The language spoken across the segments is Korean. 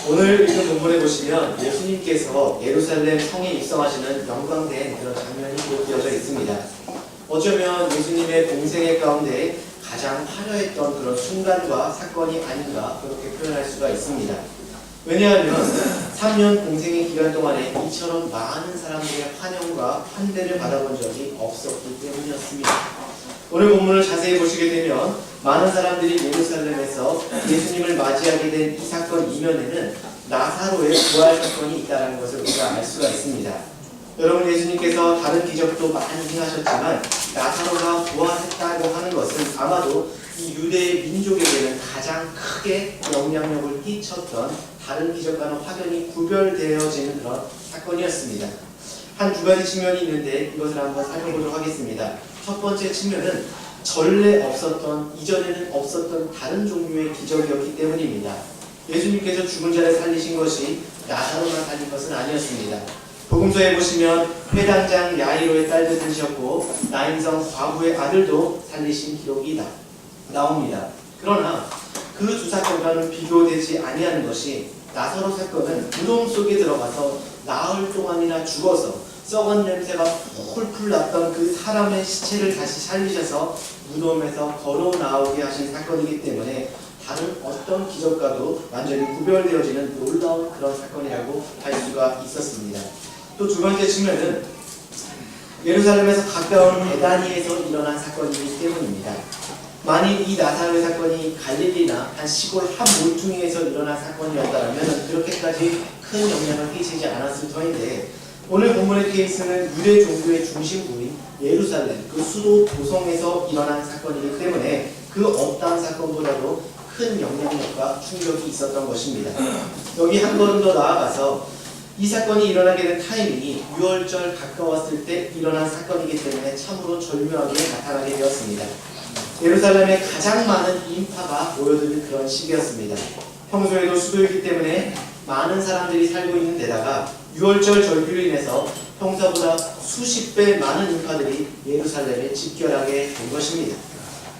오늘 읽은 본문에 보시면 예수님께서 예루살렘 성에 입성하시는 영광된 그런 장면이 기록되어져 있습니다. 어쩌면 예수님의 공생애 가운데 가장 화려했던 그런 순간과 사건이 아닌가 그렇게 표현할 수가 있습니다. 왜냐하면 3년 공생의 기간 동안에 이처럼 많은 사람들의 환영과 환대를 받아본 적이 없었기 때문이었습니다. 오늘 본문을 자세히 보시게 되면 많은 사람들이 예루살렘에서 예수님을 맞이하게 된 이 사건 이면에는 나사로의 부활 사건이 있다는 것을 우리가 알 수가 있습니다. 여러분, 예수님께서 다른 기적도 많이 행하셨지만 나사로가 부활했다고 하는 것은 아마도 이 유대 민족에게는 가장 크게 영향력을 끼쳤던 다른 기적과는 확연히 구별되어지는 그런 사건이었습니다. 한 두 가지 측면이 있는데 이것을 한번 살펴보도록 하겠습니다. 첫 번째 측면은 전례 없었던, 이전에는 없었던 다른 종류의 기적이었기 때문입니다. 예수님께서 죽은 자를 살리신 것이 나사로만 살린 것은 아니었습니다. 복음서에 보시면 회당장 야이로의 딸도 살리셨고 나인성 과부의 아들도 살리신 기록이 나옵니다. 그러나 그 두 사건과는 비교되지 아니하는 것이 나사로 사건은 무덤 속에 들어가서 나흘 동안이나 죽어서 썩은 냄새가 훌훌 났던 그 사람의 시체를 다시 살리셔서 무덤에서 걸어 나오게 하신 사건이기 때문에 다른 어떤 기적과도 완전히 구별되어지는 놀라운 그런 사건이라고 할 수가 있었습니다. 또 두 번째 측면은 예루살렘에서 가까운 베다니에서 일어난 사건이기 때문입니다. 만일 이 나사로의 사건이 갈릴리나 한 시골 한 모퉁이에서 일어난 사건이었다면 그렇게까지 큰 영향을 끼치지 않았을 터인데 오늘 본문의 케이스는 유대 종교의 중심부인 예루살렘, 그 수도 도성에서 일어난 사건이기 때문에 그 어떠한 사건보다도 큰 영향력과 충격이 있었던 것입니다. 여기 한 걸음 더 나아가서 이 사건이 일어나게 된 타이밍이 유월절 가까웠을 때 일어난 사건이기 때문에 참으로 절묘하게 나타나게 되었습니다. 예루살렘에 가장 많은 인파가 모여드는 그런 시기였습니다. 평소에도 수도이기 때문에 많은 사람들이 살고 있는 데다가 유월절 절기로 인해서 평소보다 수십 배 많은 인파들이 예루살렘에 집결하게 된 것입니다.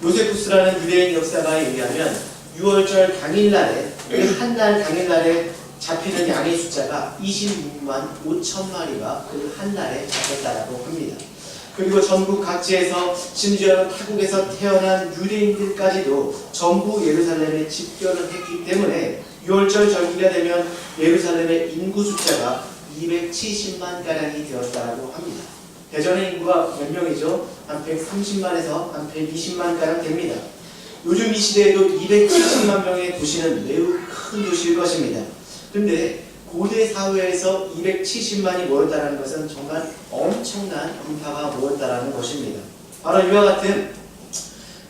요세푸스라는 유대인 역사가에 의하면 유월절 당일날에 한 날 당일날에 잡히는 양의 숫자가 26만 5천 마리가 그 한 날에 잡혔다라고 합니다. 그리고 전국 각지에서 심지어 타국에서 태어난 유대인들까지도 전부 예루살렘에 집결을 했기 때문에 유월절 절기가 되면 예루살렘의 인구 숫자가 270만 가량이 되었다고 합니다. 대전의 인구가 몇 명이죠? 한 130만에서 한 120만 가량 됩니다. 요즘 이 시대에도 270만 명의 도시는 매우 큰 도시일 것입니다. 그런데 고대 사회에서 270만이 모였다는 것은 정말 엄청난 인파가 모였다는 것입니다. 바로 이와 같은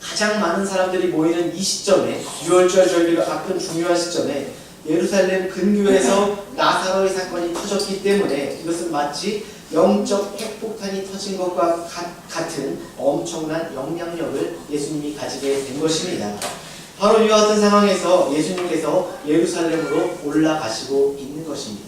가장 많은 사람들이 모이는 이 시점에 유월절 절기를 앞둔 중요한 시점에 예루살렘 근교에서 나사로의 사건이 터졌기 때문에 이것은 마치 영적 핵폭탄이 터진 것과 같은 엄청난 영향력을 예수님이 가지게 된 것입니다. 바로 이와 같은 상황에서 예수님께서 예루살렘으로 올라가시고 있는 것입니다.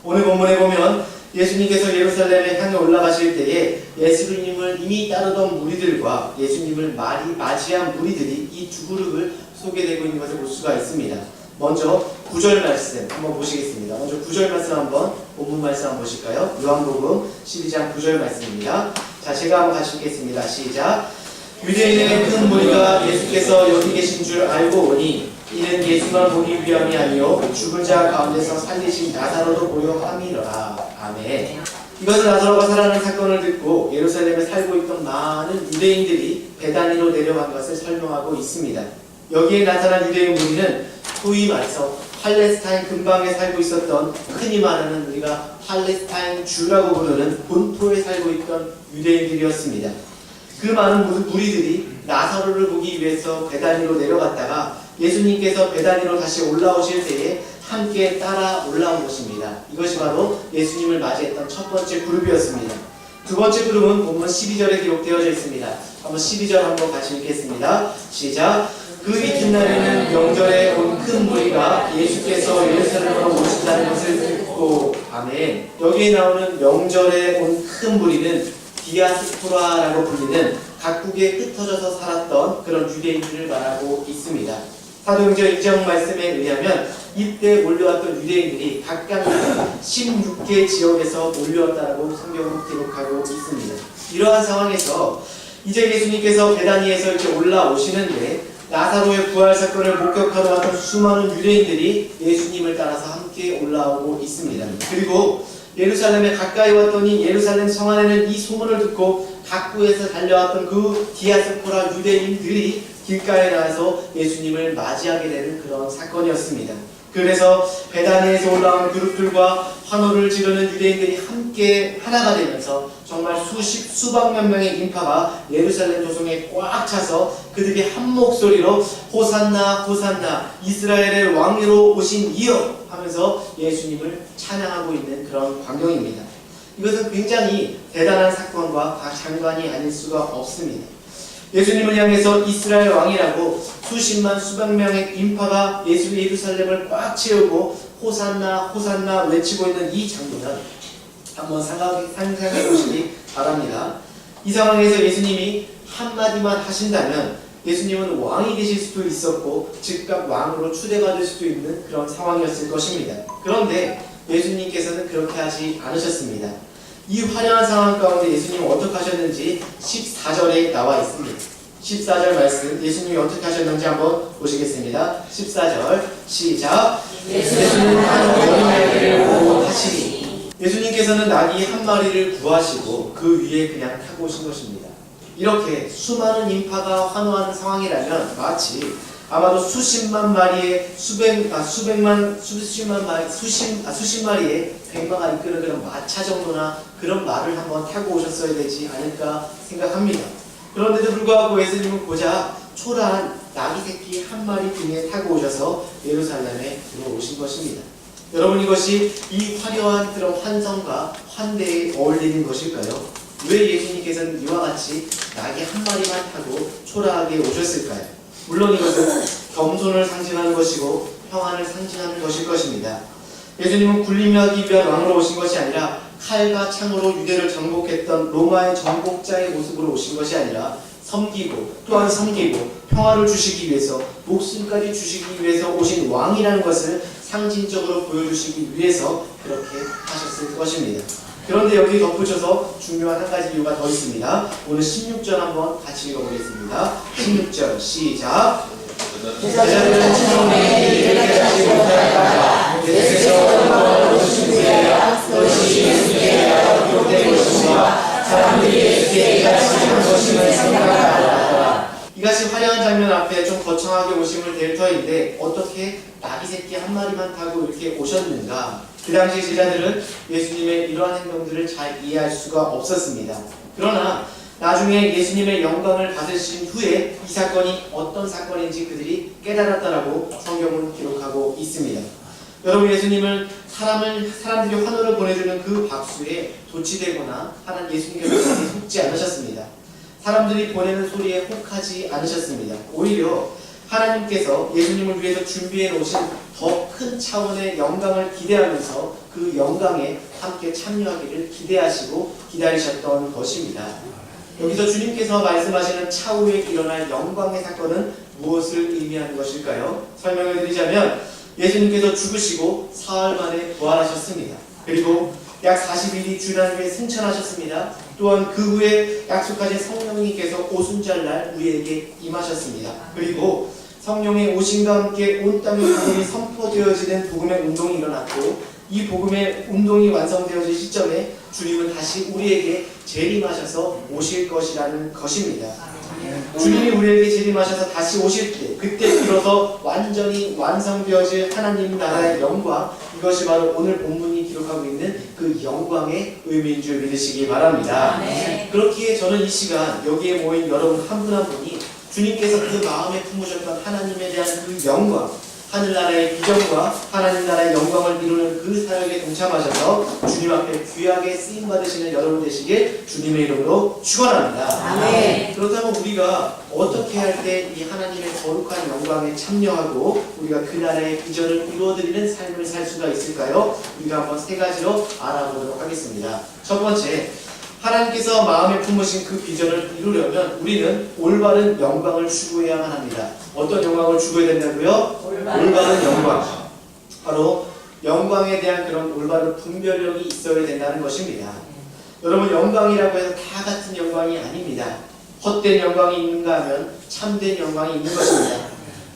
오늘 본문에 보면 예수님께서 예루살렘에 향해 올라가실 때에 예수님을 이미 따르던 무리들과 예수님을 맞이한 무리들이 이 두 그룹을 소개되고 있는 것을 볼 수가 있습니다. 먼저 9절 말씀 한번 보시겠습니다. 먼저 9절 말씀 한번 본문 말씀 한번 보실까요? 요한복음 12장 9절 말씀입니다. 자, 제가 한번 같이 읽겠습니다. 시작. 유대인의 큰 무리가 예수께서 여기 계신 줄 알고 오니 이는 예수만 보기 위함이 아니요 죽은 자 가운데서 살리신 나사로도 보려 함이로라. 아멘. 이것은 나사로가 살아나는 사건을 듣고 예루살렘에 살고 있던 많은 유대인들이 베다니로 내려간 것을 설명하고 있습니다. 여기에 나타난 유대인 무리는 소위 말해서 팔레스타인 근방에 살고 있었던 흔히 말하는 우리가 팔레스타인 주라고 부르는 본토에 살고 있던 유대인들이었습니다. 그 많은 무리들이 나사로를 보기 위해서 베다니로 내려갔다가 예수님께서 베다니로 다시 올라오실 때에 함께 따라 올라온 것입니다. 이것이 바로 예수님을 맞이했던 첫 번째 그룹이었습니다. 두 번째 그룹은 본문 12절에 기록되어져 있습니다. 한번 12절 한번 같이 읽겠습니다. 시작. 그 이튿날에는 명절에 온 큰 무리가 예수께서 예루살렘으로 오신다는 것을 듣고 아멘. 여기에 나오는 명절에 온 큰 무리는 디아스포라라고 불리는 각국에 흩어져서 살았던 그런 유대인들을 말하고 있습니다. 사도행전 2장 말씀에 의하면 이때 몰려왔던 유대인들이 각각 16개 지역에서 몰려왔다고 성경은 기록하고 있습니다. 이러한 상황에서 이제 예수님께서 베다니에서 이렇게 올라오시는데 나사로의 부활 사건을 목격하러 왔던 수많은 유대인들이 예수님을 따라서 함께 올라오고 있습니다. 그리고 예루살렘에 가까이 왔더니 예루살렘 성 안에는 이 소문을 듣고 각구에서 달려왔던 그 디아스포라 유대인들이 길가에 나와서 예수님을 맞이하게 되는 그런 사건이었습니다. 그래서 베다니에서 올라온 그룹들과 환호를 지르는 유대인들이 함께 하나가 되면서 정말 수백만 명의 인파가 예루살렘 도성에 꽉 차서 그들이 한 목소리로 호산나 호산나 이스라엘의 왕으로 오신 이여 하면서 예수님을 찬양하고 있는 그런 광경입니다. 이것은 굉장히 대단한 사건과 장관이 아닐 수가 없습니다. 예수님을 향해서 이스라엘 왕이라고 수십만 수백 명의 인파가 예루살렘을 꽉 채우고 호산나 호산나 외치고 있는 이 장면 한번 상상해 보시기 바랍니다. 이 상황에서 예수님이 한마디만 하신다면 예수님은 왕이 되실 수도 있었고 즉각 왕으로 추대받을 수도 있는 그런 상황이었을 것입니다. 그런데 예수님께서는 그렇게 하지 않으셨습니다. 이 화려한 상황 가운데 예수님은 어떻게 하셨는지 14절에 나와 있습니다. 14절 말씀 예수님이 어떻게 하셨는지 한번 보시겠습니다. 14절 시작. 예수는 한 어린아이를 보고 타시니 예수님께서는 나귀 한 마리를 구하시고 그 위에 그냥 타고 오신 것입니다. 이렇게 수많은 인파가 환호하는 상황이라면 마치 아마도 수십만 마리의 수십 마리의 백마가 이끄는 그런 마차 정도나 그런 말을 한번 타고 오셨어야 되지 않을까 생각합니다. 그런데도 불구하고 예수님은 고작 초라한 나귀 새끼 한 마리 등에 타고 오셔서 예루살렘에 들어오신 것입니다. 여러분, 이것이 이 화려한 그런 환성과 환대에 어울리는 것일까요? 왜 예수님께서는 이와 같이 나귀 한 마리만 타고 초라하게 오셨을까요? 물론 이것은 겸손을 상징하는 것이고 평안을 상징하는 것일 것입니다. 예수님은 군림하기 위한 왕으로 오신 것이 아니라 칼과 창으로 유대를 정복했던 로마의 정복자의 모습으로 오신 것이 아니라 섬기고 또한 섬기고 평화를 주시기 위해서 목숨까지 주시기 위해서 오신 왕이라는 것을 상징적으로 보여주시기 위해서 그렇게 하셨을 것입니다. 그런데 여기 덧붙여서 중요한 한 가지 이유가 더 있습니다. 오늘 16절 한번 같이 읽어보겠습니다. 16절 시작. 제자들은 처음에 이렇게 하지 못할까 예수께서 오신 후에 너희 예수께 기록된 것과 사람들이 예수께 같이 한 것임을 생각하라. 이같이 화려한 장면 앞에 좀 거창하게 오심을 될 터인데 어떻게 나귀 새끼 한 마리만 타고 이렇게 오셨는가? 그 당시 제자들은 예수님의 이러한 행동들을 잘 이해할 수가 없었습니다. 그러나 나중에 예수님의 영광을 받으신 후에 이 사건이 어떤 사건인지 그들이 깨달았다라고 성경은 기록하고 있습니다. 여러분, 예수님을 사람들이 환호를 보내주는 그 박수에 도취되거나 하나님 예수님께서 속지 않으셨습니다. 사람들이 보내는 소리에 혹하지 않으셨습니다. 오히려 하나님께서 예수님을 위해서 준비해 놓으신 더 큰 차원의 영광을 기대하면서 그 영광에 함께 참여하기를 기대하시고 기다리셨던 것입니다. 여기서 주님께서 말씀하시는 차후에 일어날 영광의 사건은 무엇을 의미하는 것일까요? 설명을 드리자면 예수님께서 죽으시고 사흘 만에 부활하셨습니다. 그리고 약 40일이 지난 후에 승천하셨습니다. 또한 그 후에 약속하신 성령님께서 오순절날 우리에게 임하셨습니다. 그리고 성령의 오심과 함께 온 땅에 복음이 선포되어지는 복음의 운동이 일어났고 이 복음의 운동이 완성되어질 시점에 주님은 다시 우리에게 재림하셔서 오실 것이라는 것입니다. 주님이 우리에게 재림하셔서 다시 오실 때 그때 비로소 완전히 완성되어질 하나님 나라의 영광, 이것이 바로 오늘 본문이 기록하고 있는 그 영광의 의미인 줄 믿으시기 바랍니다. 그렇기에 저는 이 시간 여기에 모인 여러분 한 분 한 분이 주님께서 그 마음에 품으셨던 하나님에 대한 그 영광, 하늘나라의 비전과 하나님 나라의 영광을 이루는 그 사역에 동참하셔서 주님 앞에 귀하게 쓰임받으시는 여러분 되시길 주님의 이름으로 축원합니다. 아멘. 그렇다면 우리가 어떻게 할 때 이 하나님의 거룩한 영광에 참여하고 우리가 그 나라의 비전을 이루어드리는 삶을 살 수가 있을까요? 우리가 한번 세 가지로 알아보도록 하겠습니다. 첫 번째, 하나님께서 마음에 품으신 그 비전을 이루려면 우리는 올바른 영광을 추구해야만 합니다. 어떤 영광을 주고야 된다고요? 올바른 영광. 바로 영광에 대한 그런 올바른 분별력이 있어야 된다는 것입니다. 여러분, 영광이라고 해서 다 같은 영광이 아닙니다. 헛된 영광이 있는가 하면 참된 영광이 있는 것입니다.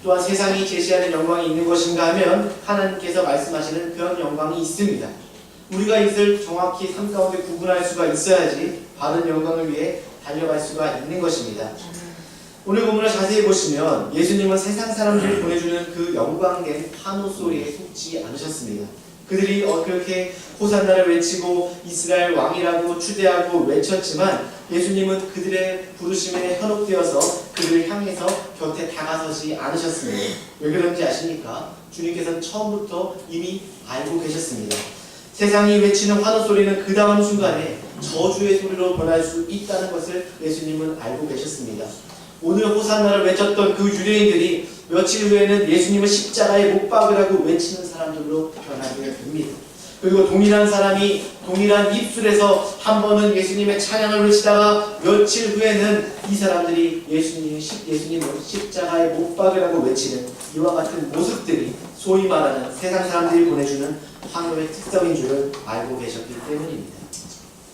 또한 세상이 제시하는 영광이 있는 것인가 하면 하나님께서 말씀하시는 그런 영광이 있습니다. 우리가 이것을 정확히 삶 가운데 구분할 수가 있어야지 바른 영광을 위해 달려갈 수가 있는 것입니다. 오늘 본문을 자세히 보시면 예수님은 세상 사람들이 보내주는 그 영광된 환호 소리에 속지 않으셨습니다. 그들이 그렇게 호산나를 외치고 이스라엘 왕이라고 추대하고 외쳤지만 예수님은 그들의 부르심에 현혹되어서 그들을 향해서 곁에 다가서지 않으셨습니다. 왜 그런지 아십니까? 주님께서는 처음부터 이미 알고 계셨습니다. 세상이 외치는 환호 소리는 그 다음 순간에 저주의 소리로 변할 수 있다는 것을 예수님은 알고 계셨습니다. 오늘 호산나를 외쳤던 그 유대인들이 며칠 후에는 예수님을 십자가에 못 박으라고 외치는 사람들로 변하게 됩니다. 그리고 동일한 입술에서 한 번은 예수님의 찬양을 외치다가 며칠 후에는 이 사람들이 예수님을 십자가에 못 박으라고 외치는 이와 같은 모습들이 소위 말하는 세상 사람들이 보내주는 환호의 특성인 줄을 알고 계셨기 때문입니다.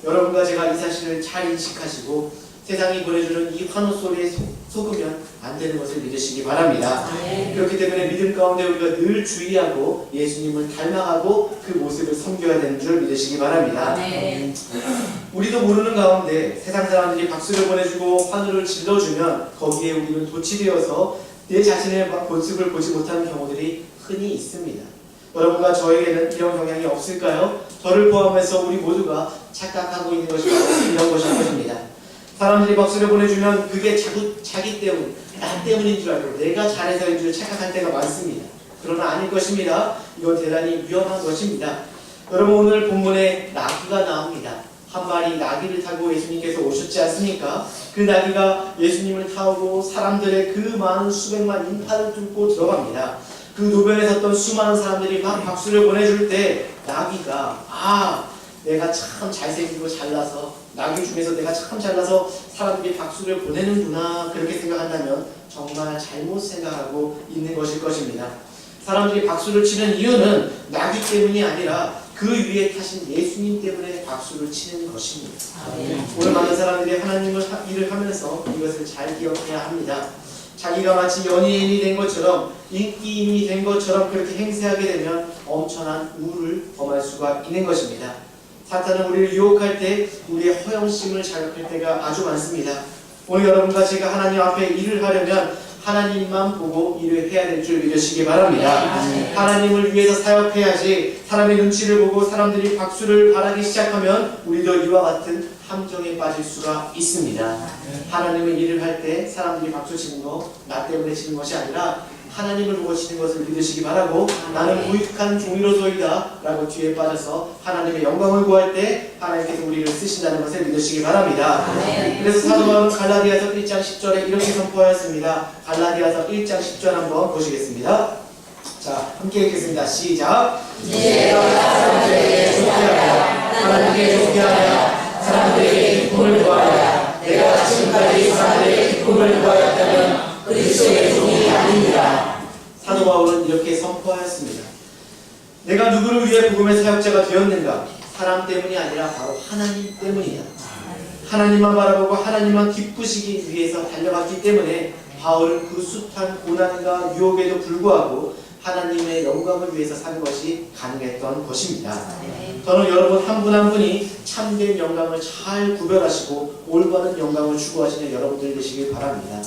여러분과 제가 이 사실을 잘 인식하시고 세상이 보내주는 이 환호 소리에 속으면 안 되는 것을 믿으시기 바랍니다. 그렇기 때문에 믿음 가운데 우리가 늘 주의하고 예수님을 닮아가고 그 모습을 섬겨야 되는 줄 믿으시기 바랍니다. 우리도 모르는 가운데 세상 사람들이 박수를 보내주고 환호를 질러주면 거기에 우리는 도취되어서 내 자신의 모습을 보지 못하는 경우들이 흔히 있습니다. 여러분과 저에게는 이런 경향이 없을까요? 저를 포함해서 우리 모두가 착각하고 있는 것이 이런 것일 것입니다. 사람들이 박수를 보내주면 그게 자기 때문, 나 때문인 줄 알고 내가 잘해서인 줄 착각할 때가 많습니다. 그러나 아닐 것입니다. 이건 대단히 위험한 것입니다. 여러분, 오늘 본문에 나귀가 나옵니다. 한 마리 나귀를 타고 예수님께서 오셨지 않습니까? 그 나귀가 예수님을 타고 사람들의 그 많은 수백만 인파를 뚫고 들어갑니다. 그 노변에 섰던 수많은 사람들이 막 박수를 보내줄 때 나귀가 내가 참 잘생기고 잘나서 나귀 중에서 내가 참 잘나서 사람들이 박수를 보내는구나 그렇게 생각한다면 정말 잘못 생각하고 있는 것일 것입니다. 사람들이 박수를 치는 이유는 나귀 때문이 아니라 그 위에 타신 예수님 때문에 박수를 치는 것입니다. 오늘 많은 사람들이 하나님을 일을 하면서 이것을 잘 기억해야 합니다. 자기가 마치 연예인이 된 것처럼 인기인이 된 것처럼 그렇게 행세하게 되면 엄청난 우를 범할 수가 있는 것입니다. 사탄은 우리를 유혹할 때 우리의 허영심을 자극할 때가 아주 많습니다. 오늘 여러분과 제가 하나님 앞에 일을 하려면 하나님만 보고 일을 해야 될 줄 믿으시기 바랍니다. 하나님을 위해서 사역해야지 사람의 눈치를 보고 사람들이 박수를 바라기 시작하면 우리도 이와 같은 함정에 빠질 수가 있습니다. 하나님의 일을 할 때 사람들이 박수 치는 거 나 때문에 치는 것이 아니라 하나님을 보고 치는 것을 믿으시기 바라고 나는 무익한 종이로소이다 라고 뒤에 빠져서 하나님의 영광을 구할 때 하나님께서 우리를 쓰신다는 것을 믿으시기 바랍니다. 그래서 사도 바울은 갈라디아서 1장 10절에 이렇게 선포하였습니다. 갈라디아서 1장 10절 한번 보시겠습니다. 자, 함께 읽겠습니다. 시작. 이제 너가 사람들에게 속죄하여 하나님께 속죄하여 사람들에게 기쁨을 구하여 내가 지금까지 사람들에게 기쁨을 구하였다면 그리스도의 종이 아닙니다. 사도 바울은 이렇게 선포하였습니다. 내가 누구를 위해 복음의 사역자가 되었는가? 사람 때문이 아니라 바로 하나님 때문이다. 하나님만 바라보고 하나님만 기쁘시기 위해서 달려갔기 때문에 바울은 그 숱한 고난과 유혹에도 불구하고 하나님의 영광을 위해서 사는 것이 가능했던 것입니다. 저는 여러분 한 분 한 분이 참된 영광을 잘 구별하시고 올바른 영광을 추구하시는 여러분들 되시길 바랍니다.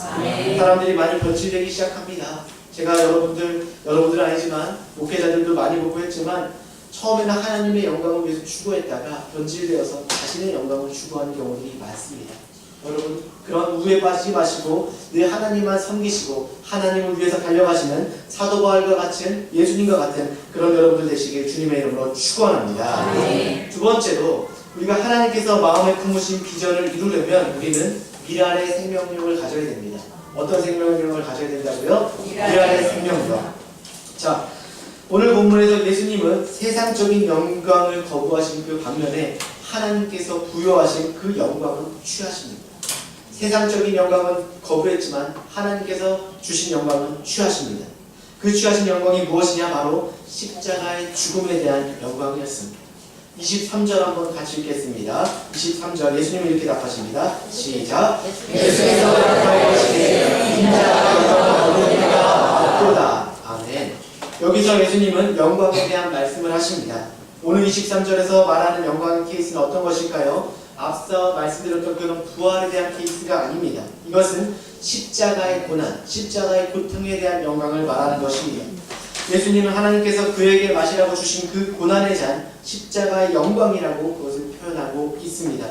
사람들이 많이 변질되기 시작합니다. 제가 여러분들은 아니지만 목회자들도 많이 보고 했지만 처음에는 하나님의 영광을 위해서 추구했다가 변질되어서 자신의 영광을 추구하는 경우들이 많습니다. 여러분, 그런 우에 빠지지 마시고 늘 하나님만 섬기시고 하나님을 위해서 달려가시는 사도 바울과 같은 예수님과 같은 그런 여러분들 되시길 주님의 이름으로 축원합니다. 두 번째로 우리가 하나님께서 마음에 품으신 비전을 이루려면 우리는 미랄의 생명력을 가져야 됩니다. 어떤 생명력을 가져야 된다고요? 미랄의 생명력. 자, 오늘 본문에서 예수님은 세상적인 영광을 거부하신 그 반면에 하나님께서 부여하신 그 영광을 취하십니다. 세상적인 영광은 거부했지만 하나님께서 주신 영광은 취하십니다. 그 취하신 영광이 무엇이냐? 바로 십자가의 죽음에 대한 영광이었습니다. 23절 한번 같이 읽겠습니다. 23절 예수님은 이렇게 답하십니다. 시작. 예수께서 대답하시되 인자가 영광을 얻으리라 없도다. 아멘. 여기서 예수님은 영광에 대한 말씀을 하십니다. 오늘 23절에서 말하는 영광의 케이스는 어떤 것일까요? 앞서 말씀드렸던 그런 부활에 대한 케이스가 아닙니다. 이것은 십자가의 고난, 십자가의 고통에 대한 영광을 말하는 것입니다. 예수님은 하나님께서 그에게 마시라고 주신 그 고난의 잔, 십자가의 영광이라고 그것을 표현하고 있습니다.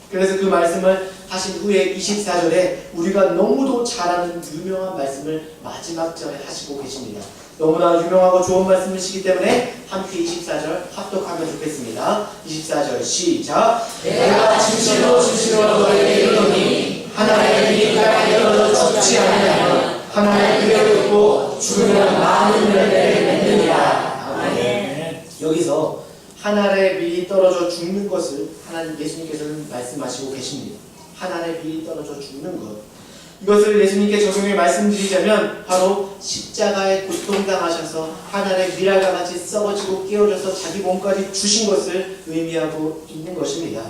그래서 그 말씀을 하신 후에 24절에 우리가 너무도 잘 아는 유명한 말씀을 마지막 절에 하시고 계십니다. 너무나 유명하고 좋은 말씀이시기 때문에 함께 24절 합독하면 좋겠습니다. 24절 시작. 내가 진실로 너에게 이르노니 하나님의 빛이 땅에 떨어져 죽지 않으면 하나님의 그대로 있고 죽으면 많은 열매를 맺느니라. 아멘. 여기서 하늘의 밀이 떨어져 죽는 것을 하나님 예수님께서는 말씀하시고 계십니다. 하늘의 밀이 떨어져 죽는 것. 이것을 예수님께 적용해 말씀드리자면 바로 십자가에 고통당하셔서 하늘의 밀알과 같이 썩어지고 깨어져서 자기 몸까지 주신 것을 의미하고 있는 것입니다.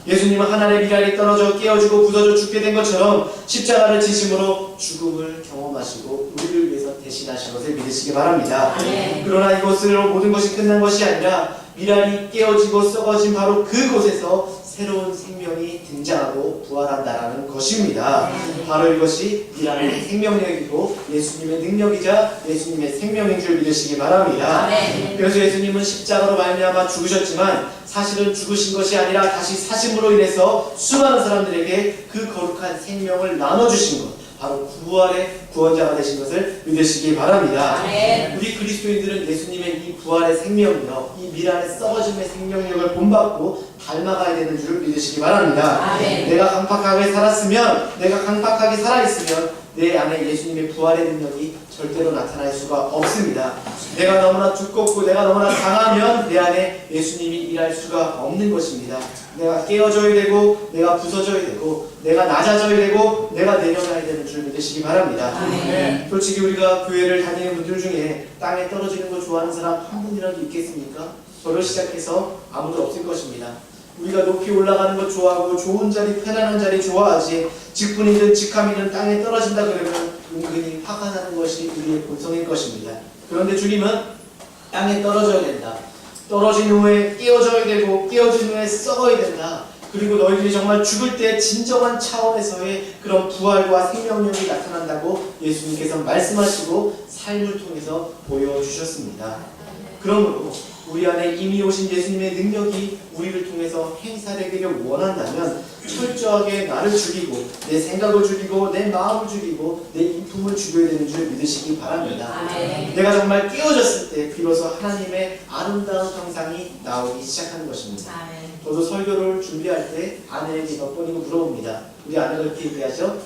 예수님은 하늘의 밀알이 떨어져 깨어지고 부서져 죽게 된 것처럼 십자가를 지심으로 죽음을 경험하시고 우리를 위해서 대신하신 것을 믿으시기 바랍니다. 그러나 이것으로 모든 것이 끝난 것이 아니라 밀알이 깨어지고 썩어진 바로 그곳에서 새로운 생명이 등장하고 부활한다라는 것입니다. 바로 이것이 밀알의 생명력이고 예수님의 능력이자 예수님의 생명인 줄 믿으시기 바랍니다. 그래서 예수님은 십자가로 말미암아 죽으셨지만 사실은 죽으신 것이 아니라 다시 사심으로 인해서 수많은 사람들에게 그 거룩한 생명을 나눠주신 것, 바로 부활의 구원자가 되신 것을 믿으시기 바랍니다. 우리 그리스도인들은 예수님의 이 부활의 생명력, 이 밀알의 썩어짐의 생명력을 본받고 닮아가야 되는 줄 믿으시기 바랍니다. 내가 강팍하게 살았으면, 내가 강팍하게 살아있으면 내 안에 예수님의 부활의 능력이 절대로 나타날 수가 없습니다. 내가 너무나 두껍고 내가 너무나 강하면 내 안에 예수님이 일할 수가 없는 것입니다. 내가 깨어져야 되고 내가 부서져야 되고 내가 낮아져야 되고 내가 내려가야 되는 줄 믿으시기 바랍니다. 솔직히 우리가 교회를 다니는 분들 중에 땅에 떨어지는 거 좋아하는 사람 한 분이라도 있겠습니까? 저를 시작해서 아무도 없을 것입니다. 우리가 높이 올라가는 것 좋아하고 좋은 자리, 편안한 자리 좋아하지 직분이든 직함이든 땅에 떨어진다 그러면 은근히 화가 나는 것이 우리의 본성일 것입니다. 그런데 주님은 땅에 떨어져야 된다. 떨어진 후에 깨어져야 되고 깨어진 후에 썩어야 된다. 그리고 너희들이 정말 죽을 때 진정한 차원에서의 그런 부활과 생명력이 나타난다고 예수님께서 말씀하시고 삶을 통해서 보여주셨습니다. 그러므로 우리 안에 이미 오신 예수님의 능력이 우리를 통해서 행사되기를 원한다면 철저하게 나를 죽이고 내 생각을 죽이고 내 마음을 죽이고 내 인품을 죽여야 되는 줄 믿으시기 바랍니다. 내가 정말 깨어졌을 때 비로소 하나님의 아름다운 형상이 나오기 시작하는 것입니다. 저도 설교를 준비할 때 아내에게 몇 번이고 물어봅니다. 우리 아내가 이렇게 얘기하죠.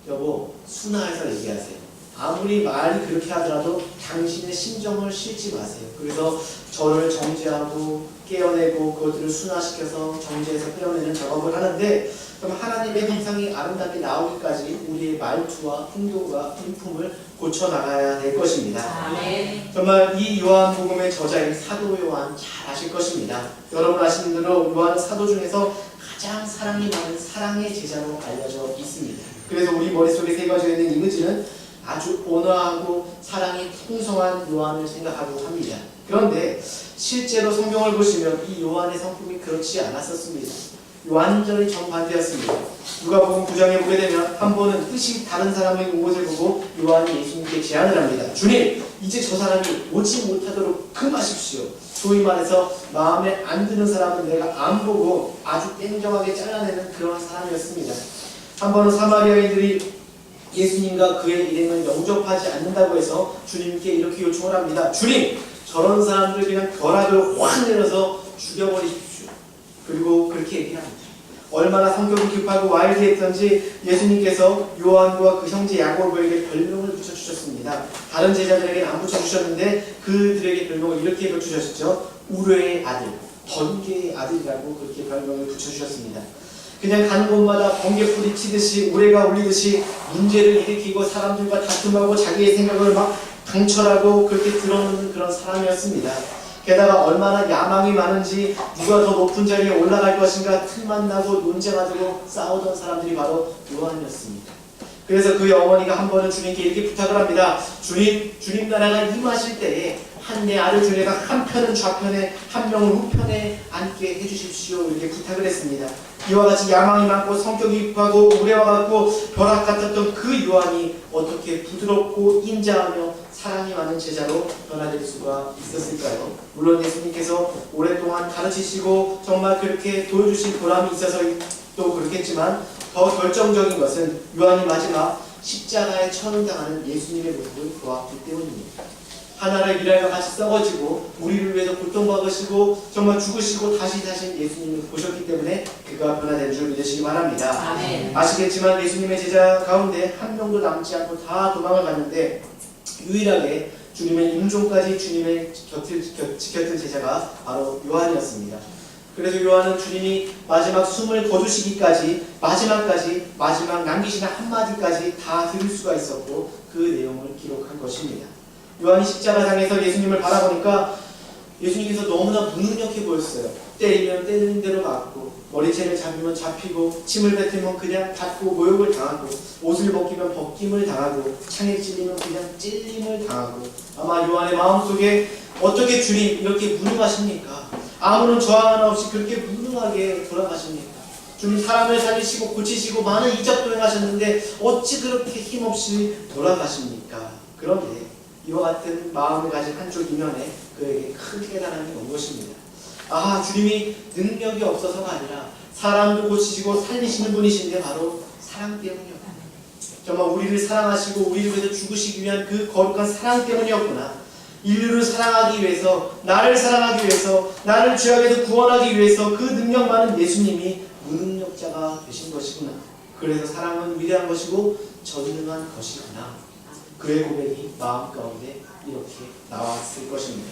여보, 순화해서 얘기하세요. 아무리 말이 그렇게 하더라도 당신의 심정을 싣지 마세요. 그래서 저를 정죄하고 깨어내고 그것들을 순화시켜서 정죄해서 깨어내는 작업을 하는데, 그럼 하나님의 형상이 아름답게 나오기까지 우리의 말투와 행동과 인품을 고쳐나가야 될 것입니다. 정말 이 요한복음의 저자인 사도 요한 잘 아실 것입니다. 여러분 아시는 대로 요한은 사도 중에서 가장 사랑이 많은 사랑의 제자로 알려져 있습니다. 그래서 우리 머릿속에 새겨져 있는 이미지는 아주 온화하고 사랑이 풍성한 요한을 생각하고 합니다. 그런데 실제로 성경을 보시면 이 요한의 성품이 그렇지 않았었습니다. 완전히 정반대였습니다. 누가복음 9장에 보게 되면 한 번은 뜻이 다른 사람의 온 것을 보고 요한이 예수님께 제안을 합니다. 주님, 이제 저 사람이 오지 못하도록 금하십시오. 소위 말해서 마음에 안 드는 사람은 내가 안 보고 아주 땡정하게 잘라내는 그런 사람이었습니다. 한 번은 사마리아인들이 예수님과 그의 일행을 영접하지 않는다고 해서 주님께 이렇게 요청을 합니다. 주님, 저런 사람들 그냥 벼락을 확 내려서 죽여버리십시오. 그리고 그렇게 얘기합니다. 얼마나 성격이 급하고 와일드했던지 예수님께서 요한과 그 형제 야고보에게 별명을 붙여주셨습니다. 다른 제자들에게는 안 붙여주셨는데 그들에게 별명을 이렇게 붙여주셨죠. 우레의 아들, 번개의 아들이라고 그렇게 별명을 붙여주셨습니다. 그냥 가는 곳마다 번개불이 치듯이 우레가 울리듯이 문제를 일으키고 사람들과 다툼하고 자기의 생각을 막 강철하고 그렇게 드러놓는 그런 사람이었습니다. 게다가 얼마나 야망이 많은지 누가 더 높은 자리에 올라갈 것인가 틈만 나고 논쟁하고 싸우던 사람들이 바로 요한이었습니다. 그래서 그의 어머니가 한 번은 주님께 이렇게 부탁을 합니다. 주님 나라가 임하실 때에 한 내 아들 중에가 한 편은 좌편에 한 명은 우편에 앉게 해주십시오. 이렇게 부탁을 했습니다. 이와 같이 야망이 많고 성격이 급하고 우레와 같고 벼락 같았던 그 요한이 어떻게 부드럽고 인자하며 사랑이 많은 제자로 변화될 수가 있었을까요? 물론 예수님께서 오랫동안 가르치시고 정말 그렇게 보여주신 보람이 있어서 또 그렇겠지만 더 결정적인 것은 요한이 마지막 십자가에 처형당하는 예수님의 모습을 보았기 때문입니다. 하나를 일하여 같이 썩어지고 우리를 위해서 고통받으시고 정말 죽으시고 다시 예수님을 보셨기 때문에 그가 변화된 줄 믿으시기 바랍니다. 아멘. 아시겠지만 예수님의 제자 가운데 한 명도 남지 않고 다 도망을 갔는데 유일하게 주님의 임종까지 주님의 곁을 지켰던 제자가 바로 요한이었습니다. 그래서 요한은 주님이 마지막 숨을 거두시기까지 마지막 남기시는 한마디까지 다 들을 수가 있었고 그 내용을 기록한 것입니다. 요한이 십자가상에서 예수님을 바라보니까 예수님께서 너무나 무능력해 보였어요. 때리면 때리는 대로 맞고 머리채를 잡으면 잡히고 침을 뱉으면 그냥 닫고 모욕을 당하고 옷을 벗기면 벗김을 당하고 창에 찔리면 그냥 찔림을 당하고 아마 요한의 마음속에 어떻게 주님 이렇게 무능하십니까? 아무런 저항 하나 없이 그렇게 무능하게 돌아가십니까? 주님 사람을 살리시고 고치시고 많은 이적도 행하셨는데 어찌 그렇게 힘없이 돌아가십니까? 그런데 이와 같은 마음을 가진 한쪽 이면에 그에게 큰 깨달음이 온 것입니다. 아, 주님이 능력이 없어서가 아니라 사람도 고치시고 살리시는 분이신데 바로 사랑 때문이었구나. 정말 우리를 사랑하시고 우리를 위해서 죽으시기 위한 그 거룩한 사랑 때문이었구나. 인류를 사랑하기 위해서, 나를 사랑하기 위해서, 나를 죄악에서 구원하기 위해서 그 능력 많은 예수님이 무능력자가 되신 것이구나. 그래서 사랑은 위대한 것이고 전능한 것이구나. 그의 고백이 마음 가운데 이렇게 나왔을 것입니다.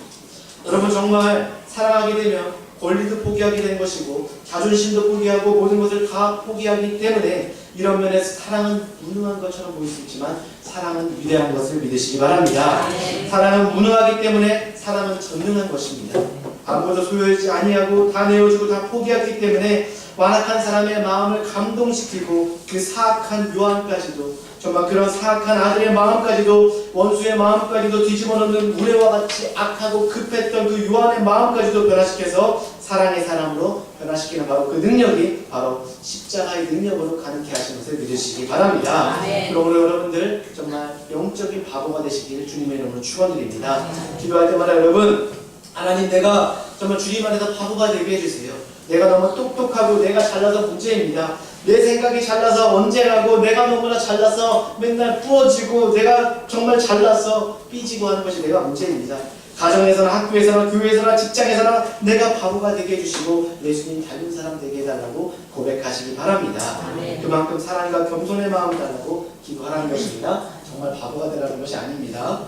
여러분 정말 사랑하게 되면 권리도 포기하게 되는 것이고 자존심도 포기하고 모든 것을 다 포기하기 때문에 이런 면에서 사랑은 무능한 것처럼 보일 수 있지만 사랑은 위대한 것을 믿으시기 바랍니다. 사랑은 무능하기 때문에 사랑은 전능한 것입니다. 아무것도 소유하지 아니하고 다 내어주고 다 포기하기 때문에 완악한 사람의 마음을 감동시키고 그 사악한 요한까지도 정말 그런 사악한 아들의 마음까지도 원수의 마음까지도 뒤집어놓는 우레와 같이 악하고 급했던 그 요한의 마음까지도 변화시켜서 사랑의 사람으로 변화시키는 바로 그 능력이 바로 십자가의 능력으로 가능케 하신 것을 믿으시기 바랍니다. 그러므로 여러분들 정말 영적인 바보가 되시기를 주님의 이름으로 축원드립니다. 기도할 때마다 여러분 하나님 내가 정말 주님 안에서 바보가 되게 해주세요. 내가 너무 똑똑하고 내가 잘나서 문제입니다. 내 생각이 잘나서 언제라고 내가 너무나 잘나서 맨날 부어지고 내가 정말 잘나서 삐지고 하는 것이 내가 문제입니다. 가정에서나 학교에서나 교회에서나 직장에서나 내가 바보가 되게 해주시고 예수님 닮은 사람 되게 해달라고 고백하시기 바랍니다. 그만큼 사랑과 겸손의 마음을 달라고 기도하라는 것입니다. 정말 바보가 되라는 것이 아닙니다.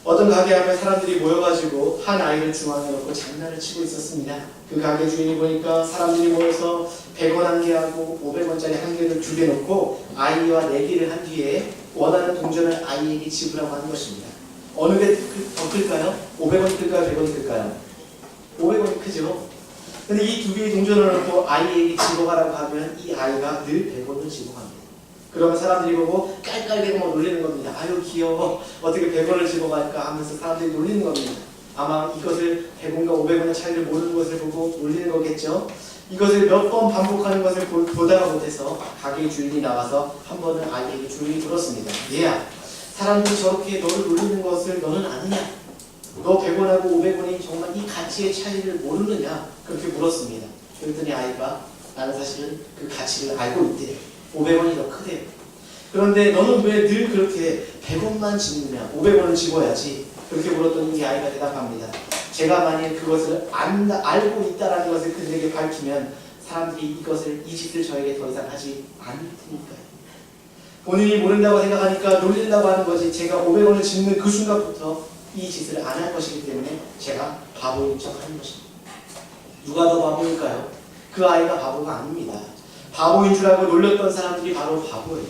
어떤 가게 앞에 사람들이 모여가지고 한 아이를 중앙에 놓고 장난을 치고 있었습니다. 그 가게 주인이 보니까 사람들이 모여서 100원 한 개하고 500원짜리 한 개를 두 개 놓고 아이와 내기를 한 뒤에 원하는 동전을 아이에게 지불하고 하는 것입니다. 어느 게 더 클까요? 500원이 클까요? 100원이 클까요? 500원이 크죠? 근데 이 두 개의 동전을 놓고 아이에게 집어가라고 하면 이 아이가 늘 100원을 집어갑니다. 그러면 사람들이 보고 깔깔대고 막 놀리는 겁니다. 아유 귀여워 어떻게 100원을 집어갈까 하면서 사람들이 놀리는 겁니다. 아마 이것을 100원과 500원의 차이를 모르는 것을 보고 놀리는 거겠죠. 이것을 몇 번 반복하는 것을 보다가 못해서 가게 주인이 나와서 한 번은 아이에게 조용히 물었습니다. 얘야 사람들이 저렇게 너를 놀리는 것을 너는 아느냐? 너 100원하고 500원이 정말 이 가치의 차이를 모르느냐? 그렇게 물었습니다. 그랬더니 아이가 나는 사실은 그 가치를 알고 있대. 500원이 더 크대. 그런데 너는 왜 늘 그렇게 100원만 집느냐? 500원을 집어야지. 그렇게 물었더니 이 아이가 대답합니다. 제가 만일 그것을 알고 있다라는 것을 그들에게 밝히면 사람들이 이 짓을 저에게 더 이상 하지 않을 테니까요. 본인이 모른다고 생각하니까 놀린다고 하는 거지 제가 500원을 집는 그 순간부터 이 짓을 안 할 것이기 때문에 제가 바보인 척 하는 것입니다. 누가 더 바보일까요? 그 아이가 바보가 아닙니다. 바보인 줄 알고 놀렸던 사람들이 바로 바보예요.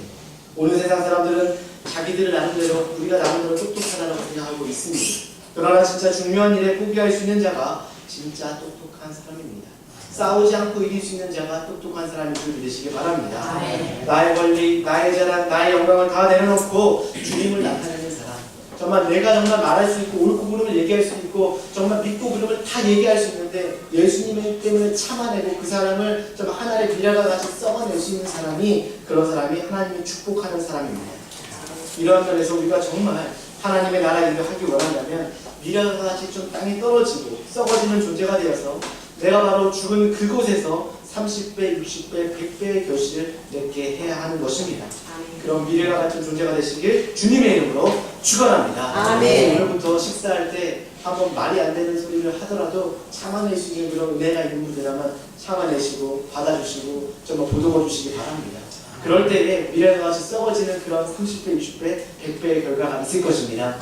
오늘 세상 사람들은 자기들을 나름대로 우리가 나름대로 똑똑하다고 생각하고 있습니다. 그러나 진짜 중요한 일에 포기할 수 있는 자가 진짜 똑똑한 사람입니다. 싸우지 않고 이길 수 있는 자가 똑똑한 사람인 줄 믿으시기 바랍니다. 나의 권리, 나의 자랑, 나의 영광을 다 내려놓고 주님을 나타내는 사람, 정말 내가 정말 말할 수 있고 옳고 그름을 얘기할 수 있고 정말 믿고 그름을 다 얘기할 수 있는데 예수님 때문에 참아내고 그 사람을 정말 하나의 미라가 같이 썩어낼 수 있는 사람이, 그런 사람이 하나님이 축복하는 사람입니다. 이러한 면에서 우리가 정말 하나님의 나라 일을 하기 원한다면 미라가 같이 좀 땅에 떨어지고 썩어지는 존재가 되어서 내가 바로 죽은 그곳에서 30배, 60배, 100배의 결실을 맺게 해야 하는 것입니다. 그런 미래와 같은 존재가 되시길 주님의 이름으로 축원합니다. 아멘. 오늘부터 식사할 때 한번 말이 안 되는 소리를 하더라도 참아낼 수 있는 그런 은혜가 있는 분들이라면 참아내시고 받아주시고 정말 보듬어 주시기 바랍니다. 그럴 때에 미래와 같이 썩어지는 그런 30배, 60배, 100배의 결과가 있을 것입니다.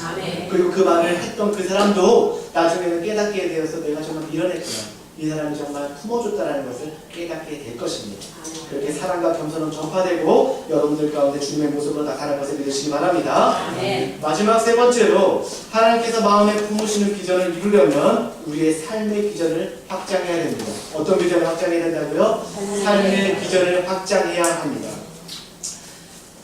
그리고 그 말을 했던 그 사람도 나중에는 깨닫게 되어서 내가 정말 밀어냈구나, 이 사람이 정말 품어줬다는 것을 깨닫게 될 것입니다. 그렇게 사랑과 겸손은 전파되고 여러분들 가운데 주님의 모습으로 나타날 것을 믿으시기 바랍니다. 마지막 세 번째로 하나님께서 마음에 품으시는 비전을 이루려면 우리의 삶의 비전을 확장해야 됩니다. 어떤 비전을 확장해야 된다고요? 삶의 비전을 확장해야 합니다.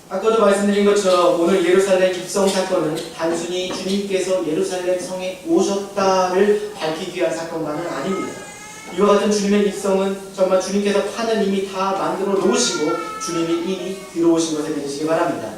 아까도 말씀드린 것처럼 오늘 예루살렘 입성 사건은 단순히 주님께서 예루살렘 성에 오셨다를 밝히기 위한 사건만은 아닙니다. 이와 같은 주님의 입성은 정말 주님께서 판을 이미 다 만들어 놓으시고 주님이 이미 들어오신 것을 믿으시기 바랍니다.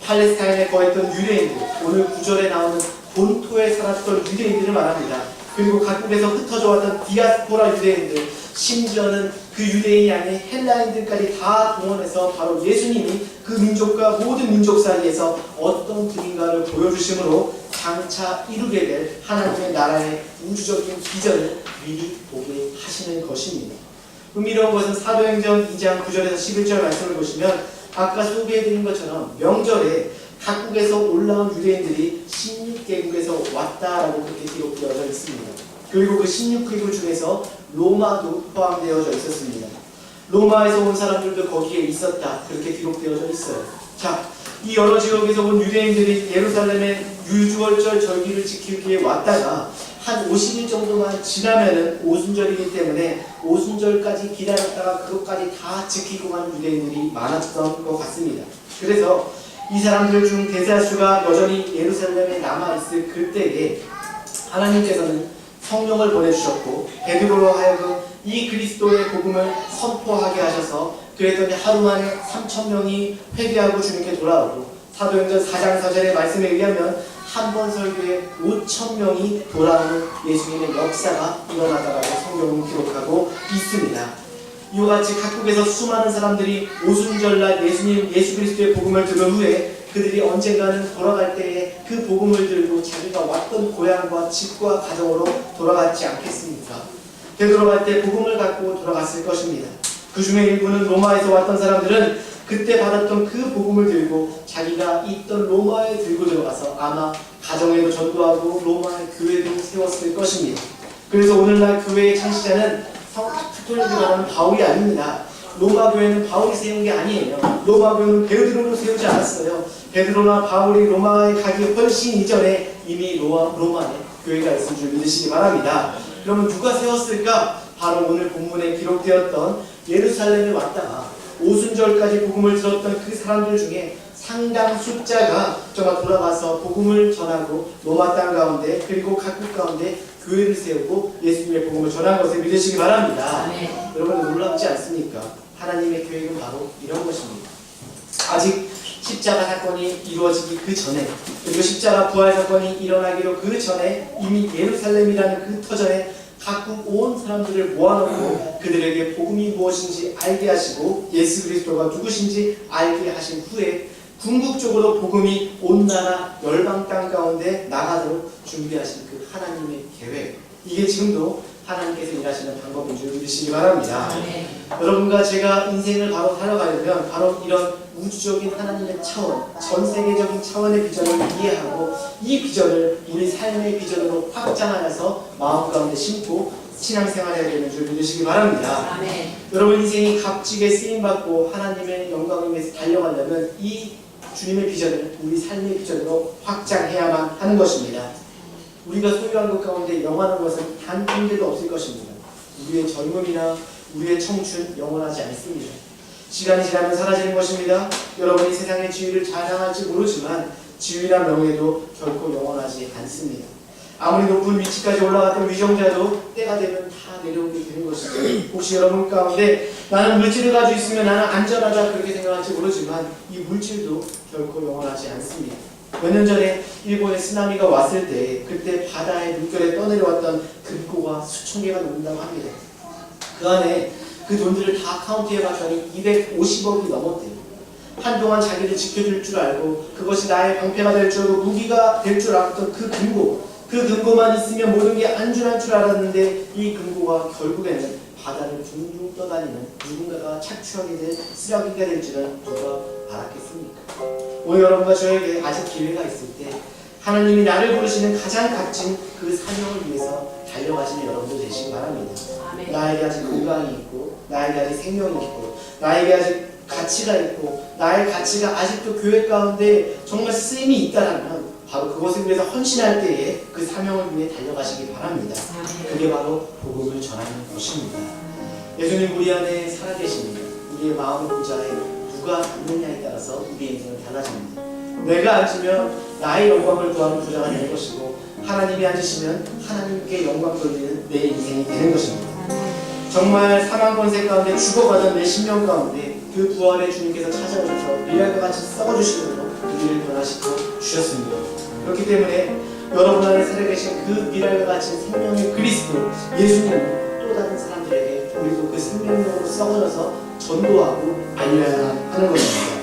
팔레스타인에 거했던 유대인들, 오늘 9절에 나오는 본토에 살았던 유대인들을 말합니다. 그리고 각국에서 흩어져 왔던 디아스포라 유대인들, 심지어는 그 유대인이 아닌 헬라인들까지 다 동원해서 바로 예수님이 그 민족과 모든 민족 사이에서 어떤 분인가를 보여주심으로 장차 이루게 될 하나님의 나라의 우주적인 비전을 미리 보게 하시는 것입니다. 흥미로운 것은 사도행전 2장 9절에서 11절 말씀을 보시면 아까 소개해드린 것처럼 명절에 각국에서 올라온 유대인들이 16개국에서 왔다라고 그렇게 기록되어져 있습니다. 그리고 그 16개국 중에서 로마도 포함되어져 있었습니다. 로마에서 온 사람들도 거기에 있었다, 그렇게 기록되어져 있어요. 자, 이 여러 지역에서 온 유대인들이 예루살렘의 유월절 절기를 지키기 위해 왔다가 한 50일 정도만 지나면은 오순절이기 때문에 오순절까지 기다렸다가 그것까지 다 지키고 가는 유대인들이 많았던 것 같습니다. 그래서 이 사람들 중 대다수가 여전히 예루살렘에 남아있을 그때에 하나님께서는 성령을 보내주셨고 베드로로 하여금 이 그리스도의 복음을 선포하게 하셔서 그랬더니 하루 만에 3,000명이 회개하고 주님께 돌아오고 사도행전 4장 4절의 말씀에 의하면 한 번 설교에 5,000명이 돌아오는 예수님의 역사가 일어나다라고 성경은 기록하고 있습니다. 이와 같이 각국에서 수많은 사람들이 오순절날 예수 그리스도의 복음을 들은 후에 그들이 언젠가는 돌아갈 때에 그 복음을 들고 자기가 왔던 고향과 집과 가정으로 돌아갔지 않겠습니까? 되돌아갈 때 복음을 갖고 돌아갔을 것입니다. 그 중에 일부는 로마에서 왔던 사람들은 그때 받았던 그 복음을 들고 자기가 있던 로마에 들고 들어가서 아마 가정에도 전도하고 로마의 교회도 세웠을 것입니다. 그래서 오늘날 교회의 창시자는 카톨릭이라는 바울이 아닙니다. 로마 교회는 바울이 세운 게 아니에요. 로마 교회는 베드로로 세우지 않았어요. 베드로나 바울이 로마에 가기 훨씬 이전에 이미 로마에 교회가 있을 줄 믿으시기 바랍니다. 그러면 누가 세웠을까? 바로 오늘 본문에 기록되었던 예루살렘에 왔다가 오순절까지 복음을 들었던 그 사람들 중에 상당 숫자가 정말 돌아가서 복음을 전하고 로마 땅 가운데 그리고 각국 가운데 교회를 세우고 예수님의 복음을 전한 것을 믿으시기 바랍니다. 여러분 놀랍지 않습니까? 하나님의 계획은 바로 이런 것입니다. 아직 십자가 사건이 이루어지기 그 전에 그리고 십자가 부활 사건이 일어나기로 그 전에 이미 예루살렘이라는 그 터전에 각국 온 사람들을 모아놓고 그들에게 복음이 무엇인지 알게 하시고 예수 그리스도가 누구신지 알게 하신 후에 궁극적으로 복음이 온 나라 열방 땅 가운데 나가도록 준비하신 그 하나님의 계획, 이게 지금도 하나님께서 일하시는 방법인 줄 믿으시기 바랍니다. 여러분과 제가 인생을 바로 살아가려면 바로 이런 우주적인 하나님의 차원, 전 세계적인 차원의 비전을 이해하고 이 비전을 우리 삶의 비전으로 확장하여서 마음 가운데 심고 신앙생활해야 되는 줄 믿으시기 바랍니다. 아멘. 여러분 인생이 값지게 쓰임받고 하나님의 영광을 위해서 달려가려면 이 주님의 비전을 우리 삶의 비전으로 확장해야만 하는 것입니다. 우리가 소유한 것 가운데 영원한 것은 단 한 개도 없을 것입니다. 우리의 젊음이나 우리의 청춘 영원하지 않습니다. 시간이 지나면 사라지는 것입니다. 여러분이 세상의 지위를 자랑할지 모르지만 지위나 명예도 결코 영원하지 않습니다. 아무리 높은 위치까지 올라갔던 위정자도 때가 되면 다 내려오게 되는 것이죠. 혹시 여러분 가운데 나는 물질을 가지고 있으면 나는 안전하다 그렇게 생각할지 모르지만 이 물질도 결코 영원하지 않습니다. 몇 년 전에 일본에 쓰나미가 왔을 때 그때 바다의 물결에 떠내려왔던 금고가 수천 개가 넘는다고 합니다. 그 안에 그 돈들을 다 카운트해봤더니 250억이 넘었대요. 한동안 자기를 지켜줄 줄 알고 그것이 나의 방패가 될 줄 알고 무기가 될 줄 알았던 그 금고만 있으면 모든 게 안전할 줄 알았는데 이 금고가 결국에는 바다를 둥둥 떠다니는 누군가가 착취하게 될 쓰레기가 될 줄은 누가 알았겠습니까? 오늘 여러분과 저에게 아직 기회가 있을 때 하나님이 나를 부르시는 가장 값진 그 사명을 위해서 달려가시는 여러분들 되시기 바랍니다. 아멘. 나에게 아직 건강이 있고 나에게 아직 생명이 있고 나에게 아직 가치가 있고 나의 가치가 아직도 교회 가운데 정말 쓰임이 있다라면 바로 그것을 위해서 헌신할 때에 그 사명을 위해 달려가시기 바랍니다. 그게 바로 복음을 전하는 것입니다. 예수님 우리 안에 살아계십니다. 우리의 마음의 보좌에 누가 앉느냐에 따라서 우리의 인생은 달라집니다. 내가 앉으면 나의 영광을 구하는 부자가 되는 것이고 하나님이 앉으시면 하나님께 영광 돌리는 내 인생이 되는 것입니다. 정말 사망 권세 가운데 죽어가던 내 심령 가운데 그 부활의 주님께서 찾아오셔서 미랄과 같이 썩어주시므로 우리를 변화시켜 주셨습니다. 그렇기 때문에 여러분 안에 살아계신 그 미랄과 같이 생명의 그리스도 예수님을 또 다른 사람들에게 우리도 그 생명력으로 썩어져서 전도하고 알려야 하는 것입니다.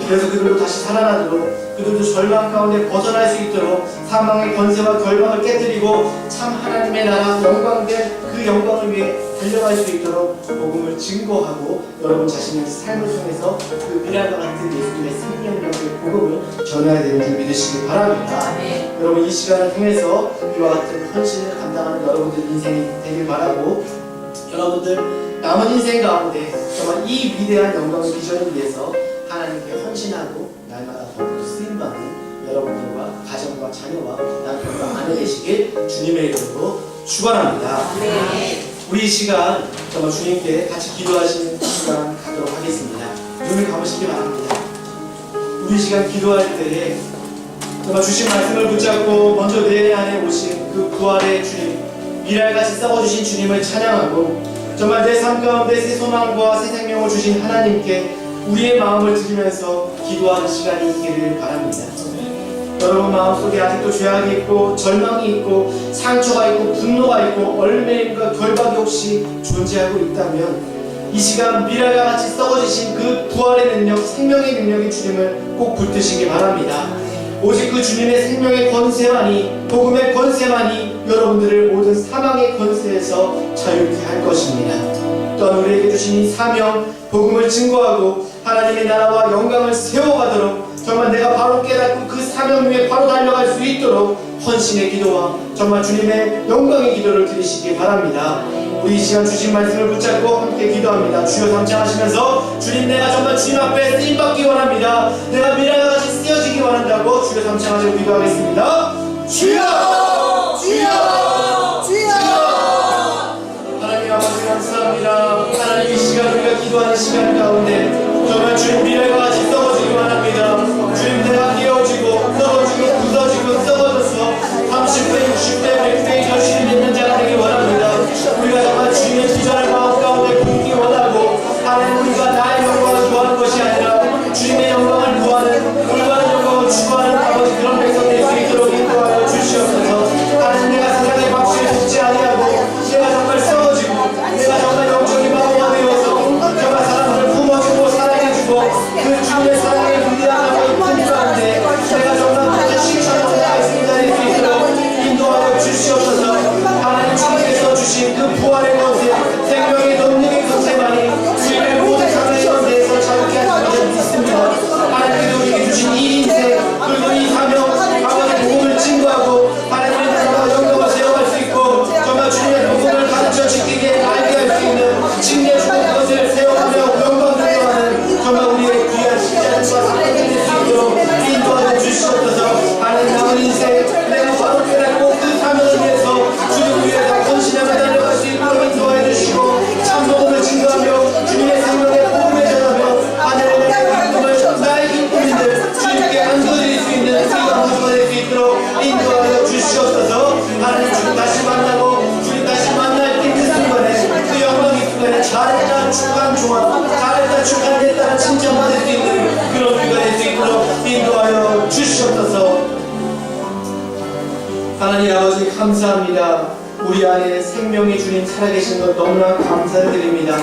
그래서 그들도 다시 살아나도록 그들도 절망 가운데 벗어날 수 있도록 사망의 권세와 결박을 깨뜨리고 참 하나님의 나라 영광된 그 영광을 위해 달려갈 수 있도록 복음을 증거하고 여러분 자신의 삶을 통해서 그 미랄과 같은 예수님의 생명력의 복음을 전해야 되는 줄 믿으시기 바랍니다. 네. 여러분 이 시간을 통해서 이와 같은 헌신을 감당하는 여러분들 인생이 되길 바라고 여러분들 남은 인생 가운데 정말 이 위대한 영광의 비전을 위해서 하나님께 헌신하고 날마다 더욱 쓰임받는 여러분들과 가정과 자녀와 남편과 아내 되시길 주님의 이름으로 축원합니다. 네. 우리 이 시간 정말 주님께 같이 기도하시는 시간 갖도록 하겠습니다. 눈을 감으시기 바랍니다. 우리 이 시간 기도할 때에 정말 주신 말씀을 붙잡고 먼저 내 안에 오신 그 부활의 주님, 미랄같이 썩어주신 주님을 찬양하고 정말 내 삶 가운데 새 소망과 새 생명을 주신 하나님께 우리의 마음을 드리면서 기도하는 시간이 있기를 바랍니다. 여러분 마음속에 아직도 죄악이 있고 절망이 있고 상처가 있고 분노가 있고 얼매임과 결박이 혹시 존재하고 있다면 이 시간 미랄과 같이 썩어지신 그 부활의 능력, 생명의 능력인 주님을 꼭 붙드시기 바랍니다. 오직 그 주님의 생명의 권세만이, 복음의 권세만이 여러분들을 모든 사망의 권세에서 자유케 할 것입니다. 또한 우리에게 주신 이 사명, 복음을 증거하고 하나님의 나라와 영광을 세워가도록 정말 내가 바로 깨닫고 그 사명 위에 바로 달려갈 수 있도록 헌신의 기도와 정말 주님의 영광의 기도를 드리시기 바랍니다. 우리 이 시간 주신 말씀을 붙잡고 함께 기도합니다. 주여 삼창하시면서 주님 내가 정말 주님 앞에 쓰임받기 원합니다. 내가 미랄과 같이 쓰여지기 원한다고 주여 삼창하시고 기도하겠습니다. 주여! 주여! 주여! 하나님 아버지 감사합니다. 하나님 이 시간 우리가 기도하는 시간 가운데 정말 주님 미랄과 같이 썩어지기 원합니다. 주님 내가 깨어지고 썩어지고 굳어지고 썩어져서 30배, 60배, 100배 결실이 있는 자가 되기 원합니다. 우리가 정말 주님의 비전을 마음 가운데 품기 원하고 하나님 우리가 나의 영광을 구하는 것이 아니라 주님의 영광을 구하는 올바른 영광을 추구하는 아버지 그런 백성 될 수 있도록 인도하여 주시옵소서. 아버지 감사합니다. 우리 안에 생명의 주님 살아계신 것 너무나 감사를 드립니다.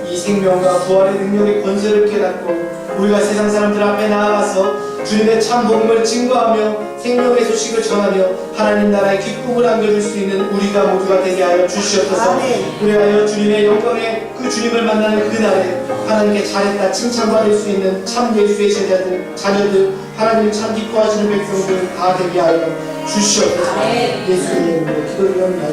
이 생명과 부활의 능력의 권세를 깨닫고 우리가 세상 사람들 앞에 나아가서 주님의 참 복음을 증거하며 생명의 소식을 전하며 하나님 나라의 기쁨을 안겨줄 수 있는 우리가 모두가 되게 하여 주시옵소서. 그리하여 주님의 영광에 그 주님을 만나는 그날에 하나님께 잘했다 칭찬받을 수 있는 참 예수의 제자들, 자녀들, 하나님 참 기뻐하시는 백성들 다 되게 하여 주시옵소서. 예수의 이름으로 기도드립니다.